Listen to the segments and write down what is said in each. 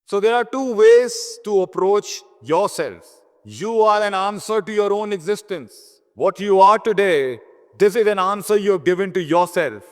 So there are two ways to approach yourself. You are an answer to your own existence. What you are today, this is an answer you have given to yourself.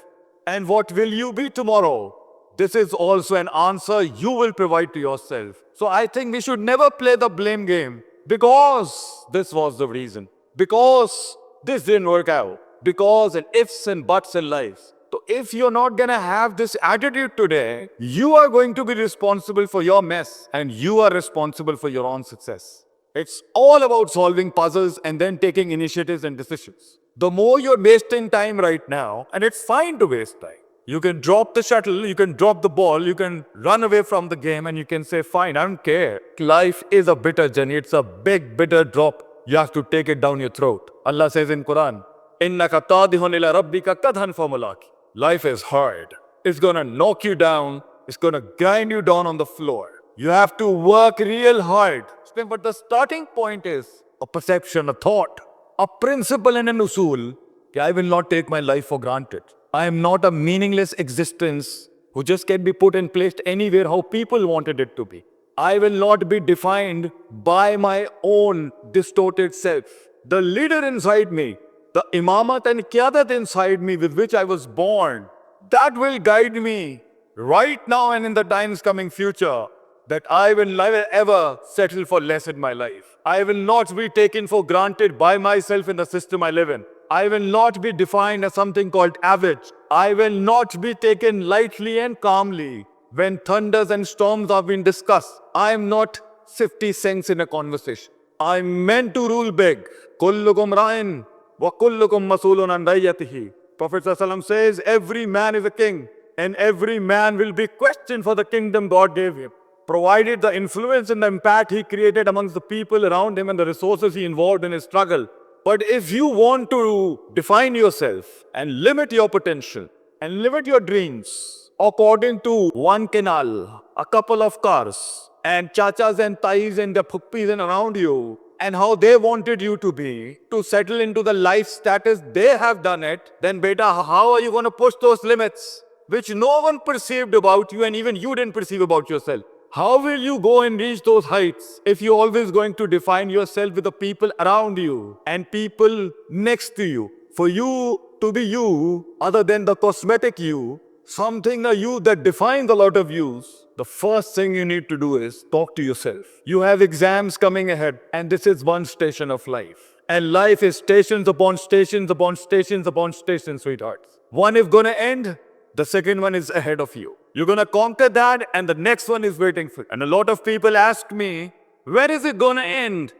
And what will you be tomorrow? This is also an answer you will provide to yourself. So I think we should never play the blame game because this was the reason. Because this didn't work out. Because and ifs and buts in life. So if you're not gonna have this attitude today, you are going to be responsible for your mess and you are responsible for your own success. It's all about solving puzzles and then taking initiatives and decisions. The more you're wasting time right now, and it's fine to waste time. You can drop the shuttle, you can drop the ball, you can run away from the game and you can say, fine, I don't care. Life is a bitter journey, it's a big bitter drop. You have to take it down your throat. Allah says in Quran, إِنَّكَ تَادِهُنْ إِلَى رَبِّكَ قَدْهًا فَمُلَاقِ. Life is hard. It's gonna knock you down. It's gonna grind you down on the floor. You have to work real hard. But the starting point is a perception, a thought, a principle and an usul. I will not take my life for granted. I am not a meaningless existence who just can be put and placed anywhere how people wanted it to be. I will not be defined by my own distorted self. The leader inside me, the imamat and qiyadat inside me with which I was born, that will guide me right now and in the times coming future, that I will never ever settle for less in my life. I will not be taken for granted by myself in the system I live in. I will not be defined as something called average. I will not be taken lightly and calmly when thunders and storms are being discussed. I am not 50 cents in a conversation. I'm meant to rule big. Kullukum ra'in wa kullukum masulun an ra'iyatihi. Prophet ﷺ says, every man is a king and every man will be questioned for the kingdom God gave him, provided the influence and the impact he created amongst the people around him and the resources he involved in his struggle. But if you want to define yourself and limit your potential and limit your dreams according to one canal, a couple of cars, and chachas and tais and the phuppis and around you, and how they wanted you to be, to settle into the life status they have done it, then beta, how are you going to push those limits which no one perceived about you and even you didn't perceive about yourself? How will you go and reach those heights if you're always going to define yourself with the people around you and people next to you? For you to be you, other than the cosmetic you, something a you that defines a lot of yous, the first thing you need to do is talk to yourself. You have exams coming ahead and this is one station of life. And life is stations upon stations upon stations upon stations, sweethearts. One is gonna end, the second one is ahead of you. You're gonna conquer that and the next one is waiting for you. And a lot of people ask me, where is it gonna end?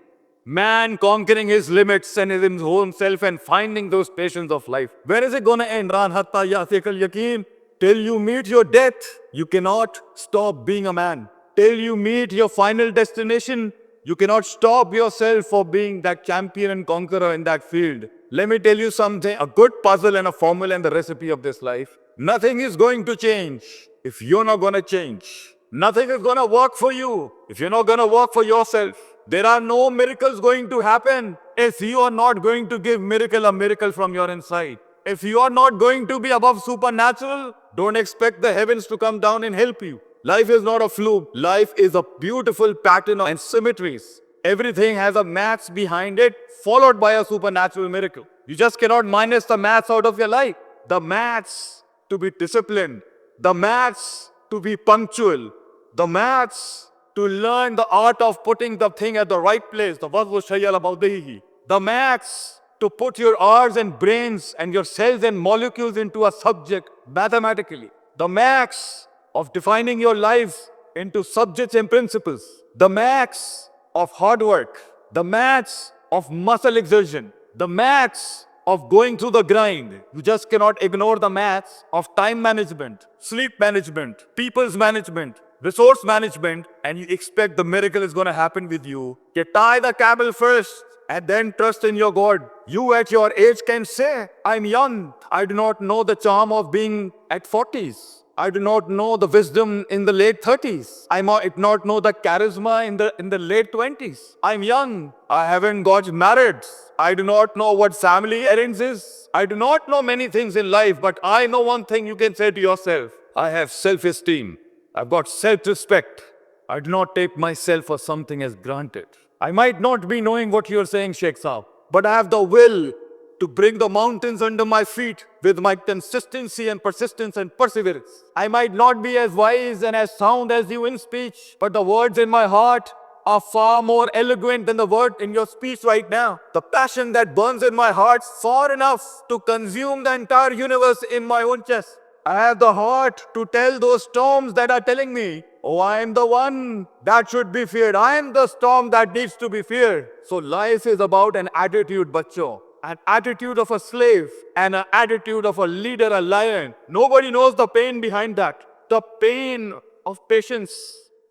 Man conquering his limits and his own self and finding those stations of life. Where is it gonna end? Ran hatta yasikal Yaqeen. Till you meet your death, you cannot stop being a man. Till you meet your final destination, you cannot stop yourself for being that champion and conqueror in that field. Let me tell you something, a good puzzle and a formula and the recipe of this life. Nothing is going to change if you're not going to change. Nothing is going to work for you if you're not going to work for yourself. There are no miracles going to happen if you are not going to give a miracle from your inside. If you are not going to be above supernatural, don't expect the heavens to come down and help you. Life is not a fluke. Life is a beautiful pattern and symmetries. Everything has a maths behind it, followed by a supernatural miracle. You just cannot minus the maths out of your life. The maths to be disciplined, the maths to be punctual, the maths to learn the art of putting the thing at the right place, the maths to put your hours and brains and your cells and molecules into a subject mathematically, the maths of defining your life into subjects and principles, the maths of hard work, the maths of muscle exertion, the maths of going through the grind. You just cannot ignore the maths of time management, sleep management, people's management, resource management, and you expect the miracle is going to happen with you. You tie the camel first and then trust in your God. You at your age can say, I'm young. I do not know the charm of being at 40s. I do not know the wisdom in the late 30s. I might not know the charisma in the late 20s. I'm young. I haven't got married. I do not know what family arranges is. I do not know many things in life, but I know one thing you can say to yourself. I have self-esteem. I've got self-respect. I do not take myself for something as granted. I might not be knowing what you're saying, Sheikh Saab, but I have the will to bring the mountains under my feet with my consistency and persistence and perseverance. I might not be as wise and as sound as you in speech, but the words in my heart are far more eloquent than the word in your speech right now. The passion that burns in my heart far enough to consume the entire universe in my own chest. I have the heart to tell those storms that are telling me, oh, I am the one that should be feared. I am the storm that needs to be feared. So life is about an attitude, bacho. An attitude of a slave and an attitude of a leader, a lion. Nobody knows the pain behind that. The pain of patience,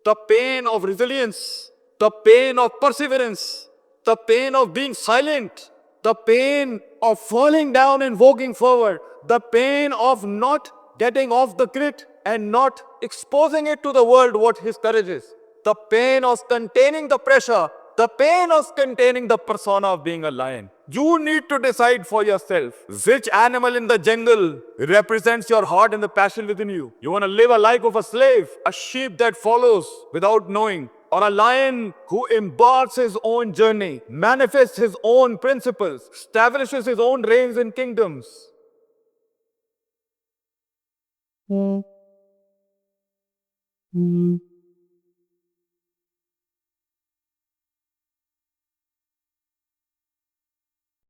the pain of resilience, the pain of perseverance, the pain of being silent, the pain of falling down and walking forward, the pain of not getting off the grid and not exposing it to the world what his courage is, the pain of containing the pressure, the pain of containing the persona of being a lion. You need to decide for yourself which animal in the jungle represents your heart and the passion within you. You want to live a life of a slave, a sheep that follows without knowing, or a lion who embarks his own journey, manifests his own principles, establishes his own reigns and kingdoms.